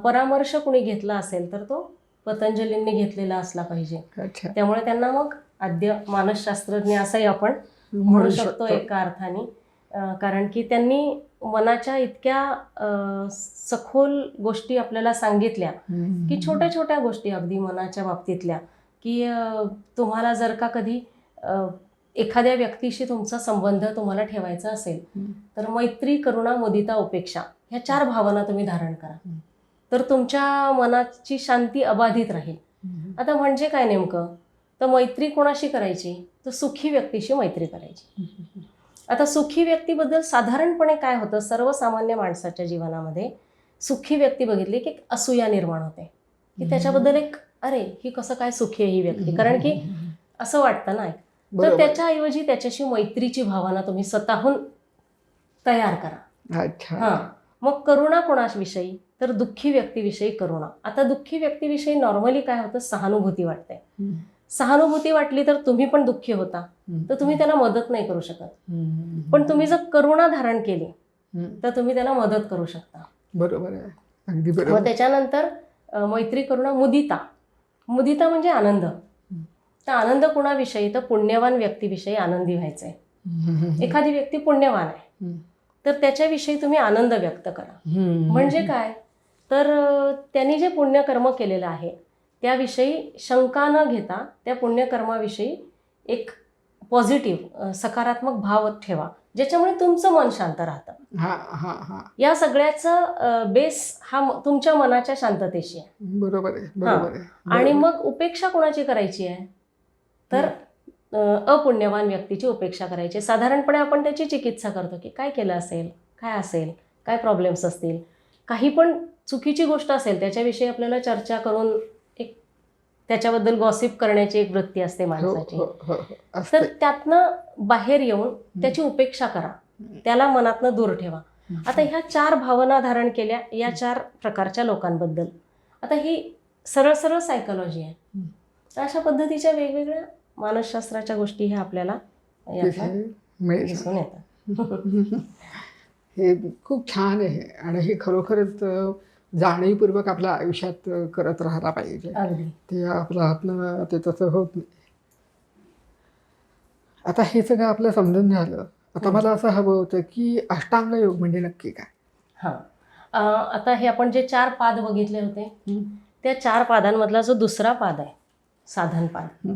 परामर्श कुणी घेतला असेल तर तो पतंजलींनी घेतलेला असला पाहिजे. त्यामुळे त्यांना मग आद्य मानसशास्त्रज्ञ असंही आपण म्हणू शकतो एका अर्थाने. कारण की त्यांनी मनाच्या इतक्या सखोल गोष्टी आपल्याला सांगितल्या की छोट्या छोट्या गोष्टी अगदी मनाच्या बाबतीतल्या, की तुम्हाला जर का कधी एखाद्या व्यक्तीशी तुमचा संबंध तुम्हाला ठेवायचा असेल तर मैत्री, करुणा, मुदिता, उपेक्षा ह्या 4 भावना तुम्ही धारण करा, तर तुमच्या मनाची शांती अबाधित राहील. आता म्हणजे काय नेमकं, तर मैत्री कोणाशी करायची, तर सुखी व्यक्तीशी मैत्री करायची. आता सुखी व्यक्तीबद्दल साधारणपणे काय होतं, सर्वसामान्य माणसाच्या जीवनामध्ये सुखी व्यक्ती बघितली की असूया निर्माण होते, की त्याच्याबद्दल एक अरे ही कसं काय सुखी आहे ही व्यक्ती, कारण की असं वाटतं ना. तर त्याच्याऐवजी त्याच्याशी मैत्रीची भावना तुम्ही स्वतःहून तयार करा. हां. मग करुणा कोणाविषयी, तर दुःखी व्यक्तीविषयी करुणा. आता दुःखी व्यक्तीविषयी नॉर्मली काय होतं, सहानुभूती वाटते. सहानुभूती वाटली तर तुम्ही पण दुःखी होता, तर तुम्ही त्याला मदत नाही करू शकत. पण तुम्ही जर करुणा धारण केली तर तुम्ही त्याला मदत करू शकता. बरोबर आहे, अगदी बरोबर. मग त्याच्यानंतर मैत्री, करुणा, मुदिता. मुदिता म्हणजे आनंद. तर आनंद कुणाविषयी, तर पुण्यवान व्यक्तीविषयी आनंदी व्हायचंय. एखादी व्यक्ती पुण्यवान आहे तर त्याच्याविषयी तुम्ही आनंद व्यक्त करा. म्हणजे काय, तर त्यांनी जे पुण्यकर्म केलेलं आहे त्याविषयी शंका न घेता त्या पुण्यकर्माविषयी एक पॉझिटिव्ह सकारात्मक भाव ठेवा, ज्याच्यामुळे तुमचं मन शांत राहतं. या सगळ्याचा बेस हा तुमच्या मनाच्या शांततेशी आहे. बरोबर आहे, बरोबर आहे. आणि मग उपेक्षा कोणाची करायची आहे, तर अपुण्यवान व्यक्तीची उपेक्षा करायची. साधारणपणे आपण त्याची चिकित्सा करतो की काय केलं असेल, काय असेल, काय प्रॉब्लेम्स असतील, काही पण चुकीची गोष्ट असेल त्याच्याविषयी आपल्याला चर्चा करून एक त्याच्याबद्दल गॉसिप करण्याची एक वृत्ती असते माणसाची. तर त्यातनं बाहेर येऊन त्याची उपेक्षा करा, त्याला मनातनं दूर ठेवा. आता ह्या 4 भावना धारण केल्या या 4 प्रकारच्या लोकांबद्दल. आता ही सरळ सरळ सायकोलॉजी आहे. तर अशा पद्धतीच्या वेगवेगळ्या मानसशास्त्राच्या गोष्टी ह्या आपल्याला दिसून येतात. हे खूप छान आहे आणि हे खरोखरच जाणीवपूर्वक आपल्या आयुष्यात करत राहायला पाहिजे. ते आपलं ते तसं होत नाही. आता हे सगळं आपलं समजून झालं. आता मला असं हवं होतं की अष्टांग योग म्हणजे नक्की काय? आता हे आपण जे 4 पाद बघितले होते त्या 4 पादांमधला जो दुसरा पाद आहे साधनपाद,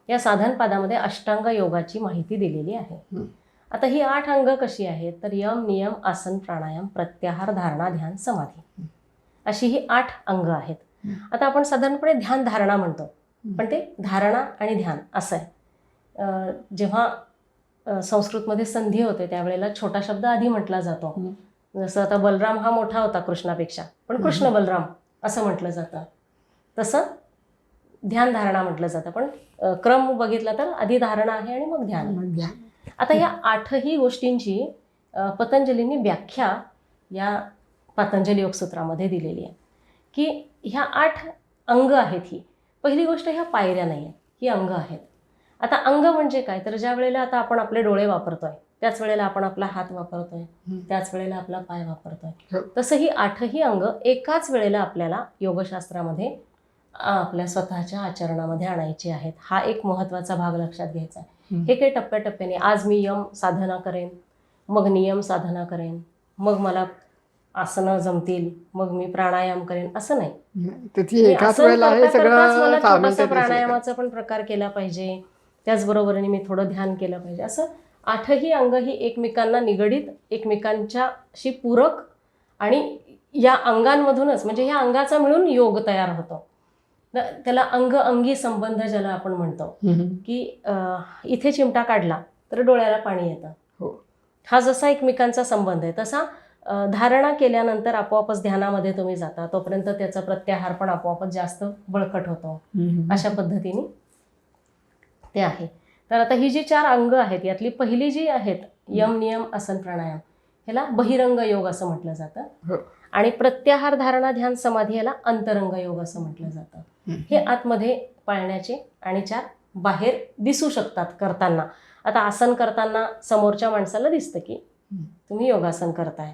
या साधनपादामध्ये अष्टांग योगाची माहिती दिलेली आहे. आता ही 8 अंग कशी आहेत, तर यम, नियम, आसन, प्राणायाम, प्रत्याहार, धारणा, ध्यान, समाधी अशी ही 8 अंग आहेत. आता आपण साधारणपणे ध्यान धारणा म्हणतो, पण ते धारणा आणि ध्यान असं आहे. जेव्हा संस्कृतमध्ये संधी होते त्यावेळेला छोटा शब्द आधी म्हटला जातो. जसं आता बलराम हा मोठा होता कृष्णापेक्षा, पण कृष्ण बलराम असं म्हटलं जातं. तसं ध्यान धारणा म्हटलं जातं, पण क्रम बघितला तर आधी धारणा आहे आणि मग ध्यान. आता या 8ही गोष्टींची पतंजलींनी व्याख्या या पतंजली योगसूत्रामध्ये दिलेली आहे की ह्या 8 अंग आहेत. ही पहिली गोष्ट, ह्या पायऱ्या नाही आहेत, ही अंग आहेत. आता अंग म्हणजे काय, तर ज्या वेळेला आता आपण आपले डोळे वापरतोय त्याच वेळेला आपण आपला हात वापरतोय, त्याच वेळेला आपला पाय वापरतोय. तसं ही 8ही अंग एकाच वेळेला आपल्याला योगशास्त्रामध्ये आपल्या स्वतःच्या आचरणामध्ये आणायची आहेत. हा एक महत्त्वाचा भाग लक्षात घ्यायचा आहे. हे काही टप्प्याटप्प्याने, आज मी यम साधना करेन, मग नियम साधना करेन, मग मला आसनं जमतील, मग मी प्राणायाम करेन, असं नाही. छोटासा प्राणायामाचा पण प्रकार केला पाहिजे, त्याचबरोबरीने मी थोडं ध्यान केलं पाहिजे. असं 8ही अंग ही एकमेकांना निगडीत, एकमेकांच्याशी पूरक, आणि या अंगांमधूनच म्हणजे ह्या अंगाचा मिळून योग तयार होतो. त्याला अंग अंगी संबंध ज्याला आपण म्हणतो की इथे चिमटा काढला तर डोळ्याला पाणी येतं. हा जसा एकमेकांचा संबंध आहे तसा धारणा केल्यानंतर आपोआपच ध्यानामध्ये तुम्ही जाता, तोपर्यंत त्याचा प्रत्याहार पण आपोआपच जास्त बळकट होतो. अशा पद्धतीने ते आहे. तर आता ही जी 4 अंग आहेत यातली पहिली जी आहेत यम, नियम, आसन, प्राणायाम, ह्याला बहिरंग योग असं म्हटलं जातं. आणि प्रत्याहार, धारणा, ध्यान, समाधी याला अंतरंग योग असं म्हटलं जातं. हे आतमध्ये पाळण्याचे आणि 4 बाहेर दिसू शकतात करताना. आता आसन करताना समोरच्या माणसाला दिसतं की तुम्ही योगासन करताय,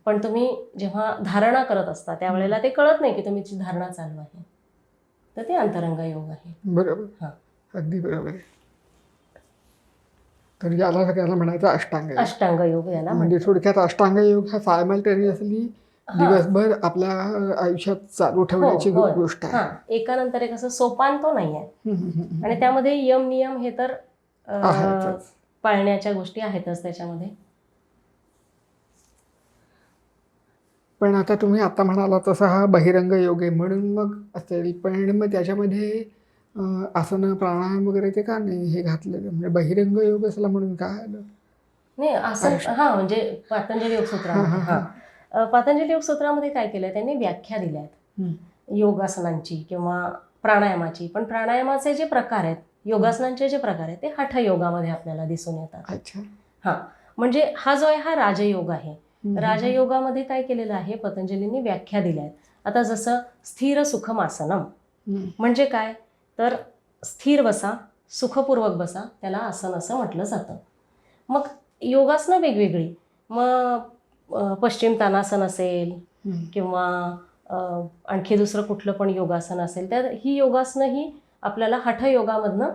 पण तुम्ही जेव्हा धारणा करत असता त्यावेळेला ते कळत नाही की तुमची धारणा चालू आहे. तर ते अंतरंग योग आहे. बरोबर, अगदी बरोबर आहे. तर याला सगळ्याला म्हणायचं अष्टांग योग. अष्टांग योग याला म्हणजे थोडक्यात अष्टांग योग हा सायमल्टेनियसली दिवसभर आपल्या आयुष्यात चालू ठेवण्याची हो, गोष्ट आहे. एकानंतर एक असं सोपान तो नाही आहे. आणि त्यामध्ये यम नियम हे तर आहेतच. पाळण्याच्या गोष्टी आहेतच त्याच्यामध्ये. पण आता तुम्ही आता म्हणाला तसा हा बहिरंग योग आहे म्हणून मग असेल, पण मग त्याच्यामध्ये आसनं प्राणायाम वगैरे ते का नाही हे घातलेलं, म्हणजे बहिरंग योग असला म्हणून काय आलं? नाही असं म्हणजे पतंजली योगसूत्रामध्ये पतंजली योगसूत्रामध्ये काय केलं त्यांनी व्याख्या दिल्या आहेत योगासनांची किंवा प्राणायामाची. पण प्राणायामाचे जे प्रकार आहेत, योगासनांचे जे प्रकार आहेत ते हठयोगामध्ये आपल्याला दिसून येतात. अच्छा. म्हणजे हा जो आहे हा राजयोग आहे. राजयोगामध्ये काय केलेलं आहे पतंजलींनी व्याख्या दिल्या आहेत. आता जसं स्थिर सुखम आसनम म्हणजे काय, तर स्थिर बसा, सुखपूर्वक बसा, त्याला आसन असं म्हटलं जातं. मग योगासनं वेगवेगळी, मग पश्चिम तानासन असेल किंवा आणखी दुसरं कुठलं पण योगासन असेल, तर ही योगासनं ही आपल्याला हठयोगामधनं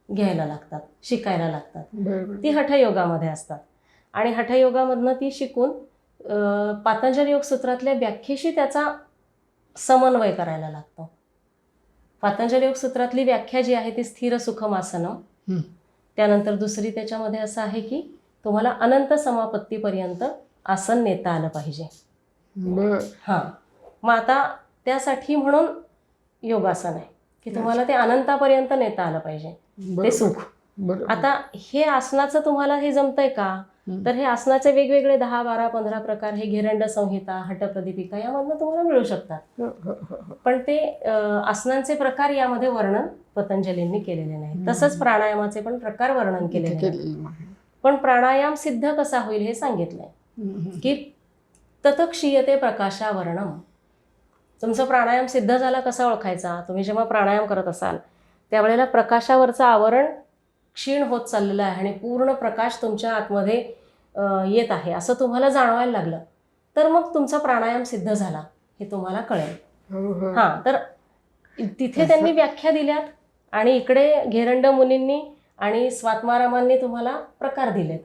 घ्यायला लागतात, शिकायला लागतात. ती हठयोगामध्ये असतात आणि हठयोगामधनं ती शिकून पतंजली योगसूत्रातल्या व्याख्येशी त्याचा समन्वय करायला लागतो. पतंजली योगसूत्रातली व्याख्या जी आहे ती स्थिर सुखम आसनम. त्यानंतर दुसरी त्याच्यामध्ये असं आहे की तुम्हाला अनंत समापत्तीपर्यंत आसन नेता आलं पाहिजे. मग आता त्यासाठी म्हणून योगासन आहे की तुम्हाला ते अनंतापर्यंत नेता आलं पाहिजे ते सुख. आता हे आसनाचं तुम्हाला हे जमतंय का, तर हे आसनाचे वेगवेगळे 10, 12, 15 प्रकार हे घेरंड संहिता, हठप्रदीपिका यामधनं तुम्हाला मिळू शकतात. पण ते आसनांचे प्रकार यामध्ये वर्णन पतंजलींनी केलेले नाही. तसंच प्राणायामाचे पण प्रकार वर्णन केलेले नाही. पण प्राणायाम सिद्ध कसा होईल हे सांगितलंय की ततक्षीयते प्रकाशावरणम. तुमचा प्राणायाम सिद्ध झाला कसा ओळखायचा, तुम्ही जेव्हा प्राणायाम करत असाल त्यावेळेला प्रकाशावरचं आवरण क्षीण होत चाललेलं आहे आणि पूर्ण प्रकाश तुमच्या आतमध्ये येत आहे असं तुम्हाला जाणवायला लागलं, तर मग तुमचा प्राणायाम सिद्ध झाला हे तुम्हाला कळेल. तर तिथे त्यांनी व्याख्या दिल्यात आणि इकडे घेरंड मुनींनी आणि स्वात्मारामांनी तुम्हाला प्रकार दिलेत.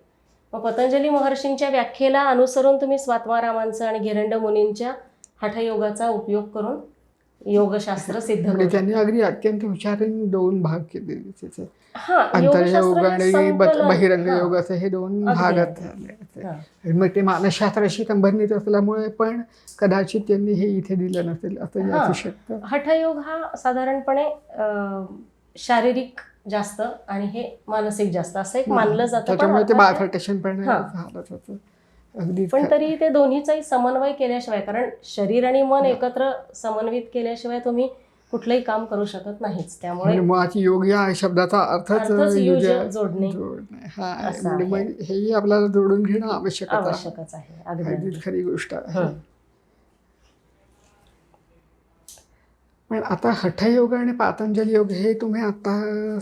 मग पतंजली महर्षींच्या व्याख्येला अनुसरून तुम्ही स्वात्मारामांचं आणि घेरंड मुनींच्या हठयोगाचा उपयोग करून योगशास्त्र सिद्ध करू. त्यांनी अगदी अत्यंत हुशारीने 2 भाग केले त्याचे. अंतर्योग आणि बहिरंग योग असे हे 2 भागात झाले. मग ते मानसशास्त्राशी संबंधित असल्यामुळे पण कदाचित त्यांनी हे इथे दिलं नसेल असं असू शकतं. हठयोग हा साधारणपणे शारीरिक जास्त आणि हे मानसिक जास्त असं एक मानलं जातं. त्याच्यामुळे ते बाथर्टेशन पण झालं होतं. पण तरी ते दोन्हीचाही समन्वय केल्याशिवाय, कारण शरीर आणि मन एकत्र समन्वित केल्याशिवाय तुम्ही कुठलंही काम करू शकत नाहीच. त्यामुळे मुळात योग या शब्दाचा अर्थच जोडणे. मग हेही आपल्याला जोडून घेणं आवश्यकच आहे. अगदीच खरी गोष्ट आहे. पण आता हठयोग आणि पातंजली योग हे तुम्ही आता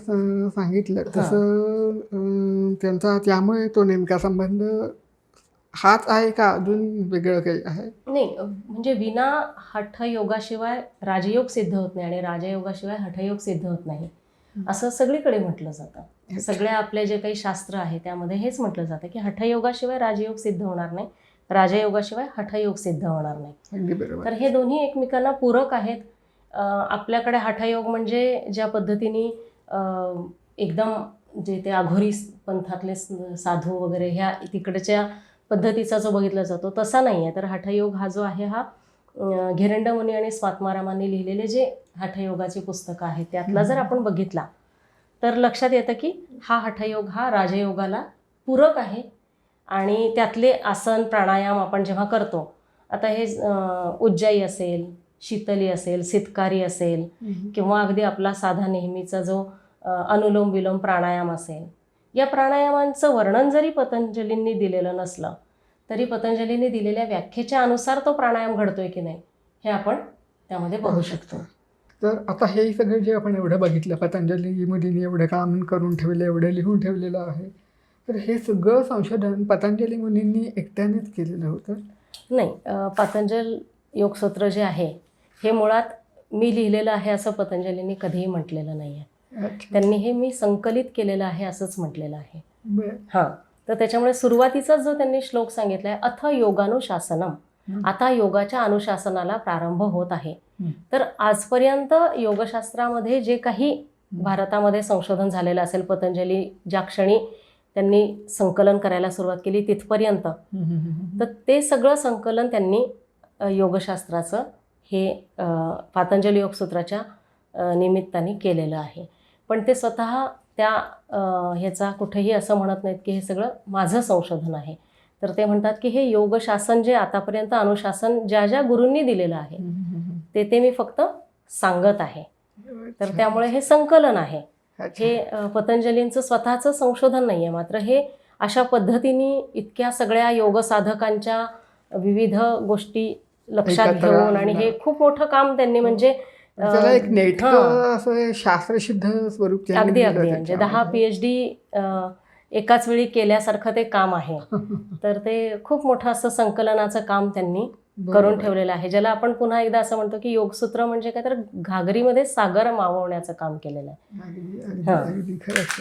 सांगितलं तसं त्यांचा त्यामुळे तो नेमका संबंध हाच आहे का अजून वेगळं काही आहे? नाही, म्हणजे विना हठयोगाशिवाय राजयोग सिद्ध होत नाही आणि राजयोगाशिवाय हठयोग सिद्ध होत नाही असं सगळीकडे म्हटलं जातं. सगळ्या आपले जे काही शास्त्र आहे त्यामध्ये हेच म्हटलं जातं की हठयोगाशिवाय राजयोग सिद्ध होणार नाही, राजयोगाशिवाय हठयोग सिद्ध होणार नाही. तर हे दोन्ही एकमेकांना पूरक आहेत. आपल्याकडे हठयोग म्हणजे ज्या पद्धतीने एकदम जे ते अघोरी पंथातले साधू वगैरे ह्या तिकडच्या पद्धतीचा जो बघितला जातो तसा नाही आहे. तर हठयोग हा जो आहे हा घेरंड मुनी आणि स्वात्मारामांनी लिहिलेले जे हठयोगाची पुस्तकं आहेत त्यातला जर आपण बघितला तर लक्षात येतं की हा हठयोग हा राजयोगाला पूरक आहे. आणि त्यातले आसन प्राणायाम आपण जेव्हा करतो, आता हे उज्जाई असेल, शीतली असेल, सितकारी असेल किंवा अगदी आपला साधा नेहमीचा जो अनुलोम विलोम प्राणायाम असेल, या प्राणायामांचं वर्णन जरी पतंजलींनी दिलेलं नसलं तरी पतंजलींनी दिलेल्या व्याख्येच्या अनुसार तो प्राणायाम घडतोय की नाही हे आपण त्यामध्ये बघू शकतो. तर आता हे सगळं जे आपण एवढं बघितलं, पतंजली मुनींनी एवढं काम करून ठेवलं, एवढं लिहून ठेवलेलं आहे, तर हे सगळं संशोधन पतंजली मुनींनी एकट्यानेच केलेलं होतं? नाही, पतंजल योगसूत्र जे आहे हे मुळात मी लिहिलेलं आहे असं पतंजलींनी कधीही म्हटलेलं नाही आहे. त्यांनी हे मी संकलित केलेलं आहे असंच म्हटलेलं आहे. बरं. हां, तर त्याच्यामुळे सुरुवातीचाच जो त्यांनी श्लोक सांगितला आहे, अथ योगानुशासनम, आता योगाच्या अनुशासनाला प्रारंभ होत आहे. तर आजपर्यंत योगशास्त्रामध्ये जे काही भारतामध्ये संशोधन झालेलं असेल, पतंजली ज्या क्षणी त्यांनी संकलन करायला सुरुवात केली तिथपर्यंत, तर ते सगळं संकलन त्यांनी योगशास्त्राचं हे पातंजली योगसूत्राच्या निमित्ताने केलेलं आहे. पण ते स्वतः त्या ह्याचा कुठेही असं म्हणत नाहीत की हे सगळं माझं संशोधन आहे. तर ते म्हणतात की हे योगशासन जे आतापर्यंत अनुशासन ज्या ज्या गुरूंनी दिलेलं आहे ते मी फक्त सांगत आहे. तर त्यामुळे हे संकलन आहे. हे पतंजलींचं स्वतःचं संशोधन नाही आहे. मात्र हे अशा पद्धतीने इतक्या सगळ्या योग साधकांच्या विविध गोष्टी लक्षात घेऊन आणि हे खूप मोठं काम त्यांनी म्हणजे त्याला एक नेटकं असं शास्त्रसिद्ध स्वरूप त्यांनी अगदी दिलं अगदी म्हणजे 10 त्याच्यामध्ये. PhD एकाच वेळी केल्यासारखं ते काम आहे. तर ते खूप मोठं असं संकलनाचं काम त्यांनी करून बरोबर. ठेवलेलं आहे, ज्याला आपण पुन्हा एकदा असं म्हणतो की योगसूत्र म्हणजे काय तर घागरीमध्ये सागर मावण्याचं काम केलेलं आहे. अगदी हां. अगदी अगदी खरंच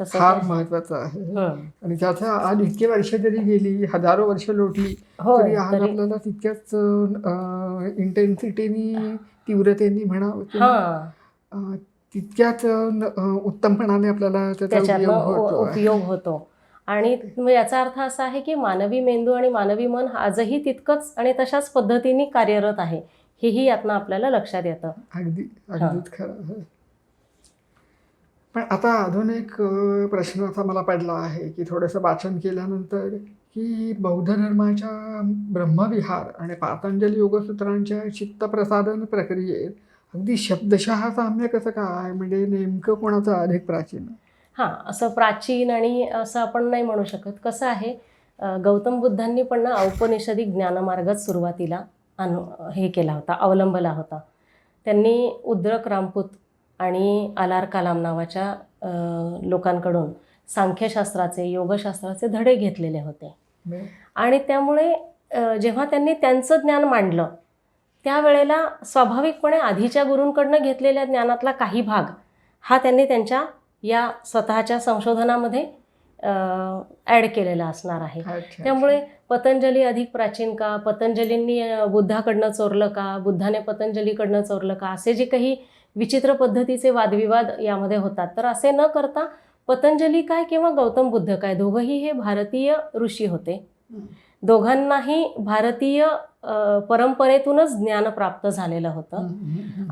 तसं फार ते- महत्वाचं आहे. हं. आणि त्याचा आज इतकी वर्ष जरी गेली, हजारो वर्ष लोटली, होय, तरी आज तरी आपल्याला तितक्याच इंटेन्सिटीनी, तीव्रतेने म्हणावं किंवा हां, तितक्याच उत्तमपणाने आपल्याला त्याचा त्याच्यातनं उपयोग होतो आहे. उपयोग होतो. आणि मग याचा अर्थ असा आहे की मानवी मेंदू आणि मानवी मन आजही तितकंच आणि तशाच पद्धतीने कार्यरत आहे, हेही यातनं आपल्याला लक्षात येतं. अगदी अगदीच खरं आहे. पण आता अजून एक प्रश्न असा मला पडला आहे की थोडंसं वाचन केल्यानंतर की बौद्ध धर्माच्या ब्रह्मविहार आणि पातंजली योगसूत्रांच्या चित्तप्रसादन प्रक्रियेत अगदी शब्दशः साम्य कसं काय, म्हणजे नेमकं कोणाचं अधिक प्राचीन? हां, असं प्राचीन आणि असं आपण नाही म्हणू शकत. कसं आहे, गौतम बुद्धांनी पण ना औपनिषदिक ज्ञानमार्गच सुरुवातीला हे केला होता, अवलंबला होता. त्यांनी उद्रक रामपूत आणि आलार कलाम नावाच्या लोकांकडून सांख्यशास्त्राचे, योगशास्त्राचे धडे घेतलेले होते. आणि त्यामुळे जेव्हा त्यांनी त्यांचं ज्ञान मांडलं त्यावेळेला स्वाभाविकपणे आधीच्या गुरूंकडनं घेतलेल्या ज्ञानातला काही भाग हा त्यांनी त्यांच्या या स्वतःच्या संशोधनामध्ये ॲड केलेला असणार आहे. अच्छा. त्यामुळे पतंजली अधिक प्राचीन का, पतंजलींनी बुद्धाकडनं चोरलं का, बुद्धाने पतंजलीकडनं चोरलं का, असे जे काही विचित्र पद्धतीचे वादविवाद यामध्ये होतात. तर असे न करता पतंजली काय किंवा गौतम बुद्ध काय, दोघंही हे भारतीय ऋषी होते. दोघांनाही भारतीय परंपरेतूनच ज्ञान प्राप्त झालेलं होतं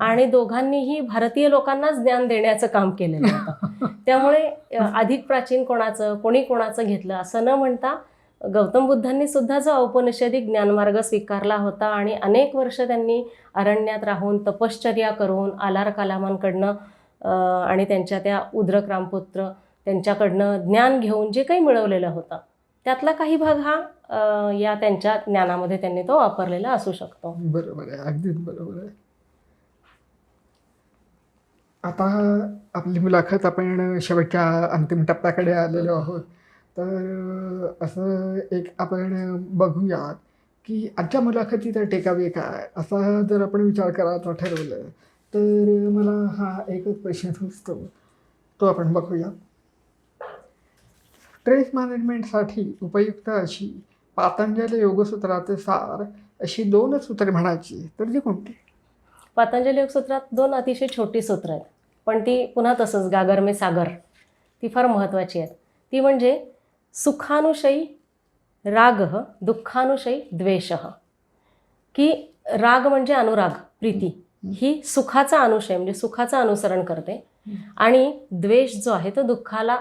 आणि दोघांनीही भारतीय लोकांनाच ज्ञान देण्याचं काम केलेलं होतं. त्यामुळे अधिक प्राचीन कोणाचं, कोणी कोणाचं घेतलं असं न म्हणता गौतम बुद्धांनी सुद्धा जो औपनिषदिक ज्ञानमार्ग स्वीकारला होता आणि अनेक वर्ष त्यांनी अरण्यात राहून तपश्चर्या करून आलार कलामांकडनं आणि त्यांच्या त्या उद्रक रामपुत्र त्यांच्याकडनं ज्ञान घेऊन जे काही मिळवलेलं होतं त्यातला काही भाग हा या त्यांच्या ज्ञानामध्ये त्यांनी तो वापरलेला असू शकतो. बरोबर आहे, अगदीच बरोबर आहे. आता आपली मुलाखत आपण शेवटच्या अंतिम टप्प्याकडे आलेलो आहोत. तर असं एक आपण बघूयात की आजच्या मुलाखतीचा टेकावे काय, असा जर आपण विचार करायचा ठरवलं तर मला हा एकच प्रश्न सुचतो, तो आपण बघूया. स्ट्रेस मॅनेजमेंटसाठी उपयुक्त अशी पातंजली योगसूत्राचे सार अशी 2 सूत्रे म्हणायची तर ती कोणती? पतंजली योगसूत्रात 2 अतिशय छोटी सूत्र आहेत, पण ती पुन्हा तसंच गागर में सागर, ती फार महत्त्वाची आहेत. ती म्हणजे सुखानुशयी रागः, दुःखानुशयी द्वेषः. की राग म्हणजे अनुराग, प्रीती, ही सुखाचा अनुशय म्हणजे सुखाचं अनुसरण करते आणि द्वेष जो आहे तो दुःखाला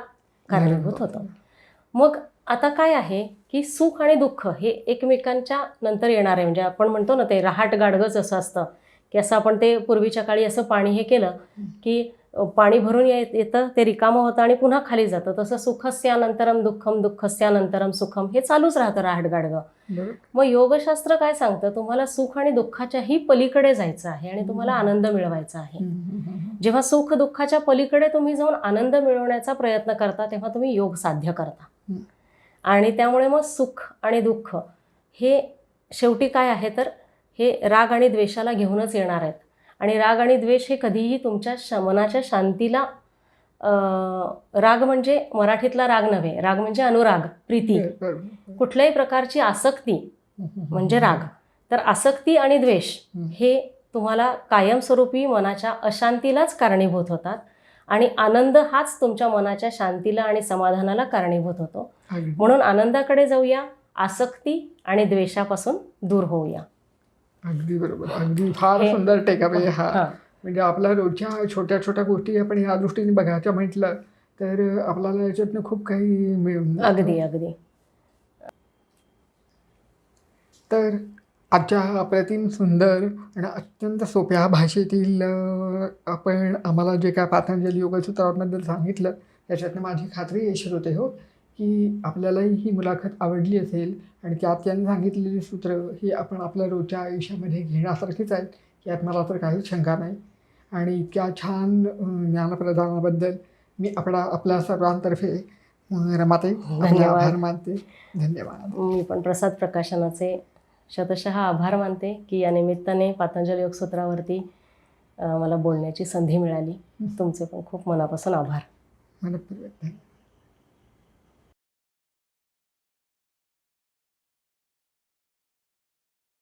कारणीभूत होतो. मग आता काय आहे की सुख आणि दुःख हे एकमेकांच्या नंतर येणार आहे. म्हणजे आपण म्हणतो ना ते रहाट गाडगंच असं असतं की असं आपण ते पूर्वीच्या काळी असं पाणी हे केलं की पाणी भरून येतं, ते रिकामं होतं आणि पुन्हा खाली जातं. तसं सुखस्यानंतरम दुःखम, दुःखस्यानंतरम सुखम हे चालूच राहतं रहाट गाडगं. मग योगशास्त्र काय सांगतं, तुम्हाला सुख आणि दुःखाच्याही पलीकडे जायचं आहे आणि तुम्हाला आनंद मिळवायचा आहे. जेव्हा सुख दुःखाच्या पलीकडे तुम्ही जाऊन आनंद मिळवण्याचा प्रयत्न करता तेव्हा तुम्ही योग साध्य करता. आणि त्यामुळे मग सुख आणि दुःख हे शेवटी काय आहे तर हे राग आणि द्वेषाला घेऊनच येणार आहेत. आणि राग आणि द्वेष हे कधीही तुमच्या मनाच्या शांतीला राग म्हणजे मराठीतला राग नव्हे, राग म्हणजे अनुराग, प्रीती, बरोबर. कुठल्याही प्रकारची आसक्ती म्हणजे राग. तर आसक्ती आणि द्वेष हे तुम्हाला कायमस्वरूपी मनाच्या अशांतीलाच कारणीभूत होतात आणि आनंद हाच तुमच्या मनाच्या शांतीला आणि समाधानाला कारणीभूत होतो. अगदी म्हणून आनंदाकडे जाऊया, आसक्ती आणि द्वेषापासून दूर होऊया. अगदी बरोबर. अगदी फार हे- सुंदर टेकअवे हा. हां. म्हणजे आपल्या रोजच्या छोट्या छोट्या गोष्टी आपण या दृष्टीने बघायचं म्हटलं तर आपल्याला याच्यातनं खूप काही मिळून जातं. अगदी अगदी. तर आजच्या अप्रतिम सुंदर आणि अत्यंत सोप्या भाषेतील आपण आम्हाला जे काय पतंजली योगसूत्रांबद्दल सांगितलं त्याच्यातनं माझी खात्री आहे श्रोते हो की आपल्यालाही ही मुलाखत आवडली असेल आणि त्यात त्यांनी सांगितलेली सूत्र ही आपण आपल्या रोजच्या आयुष्यामध्ये घेण्यासारखीच आहेत यात मला तर काहीच शंका नाही. आणि इतक्या छान ज्ञानप्रदानाबद्दल मी आपल्या सर्वांतर्फे रमाते धन्यवाद. आभार मानते. धन्यवाद. मी पण प्रसाद प्रकाशनाचे शतशः आभार मानते की या निमित्ताने पतंजली योगसूत्रावरती मला बोलण्याची संधी मिळाली. तुमचे पण खूप मनापासून आभार. मनपूर्वक धन्यवाद.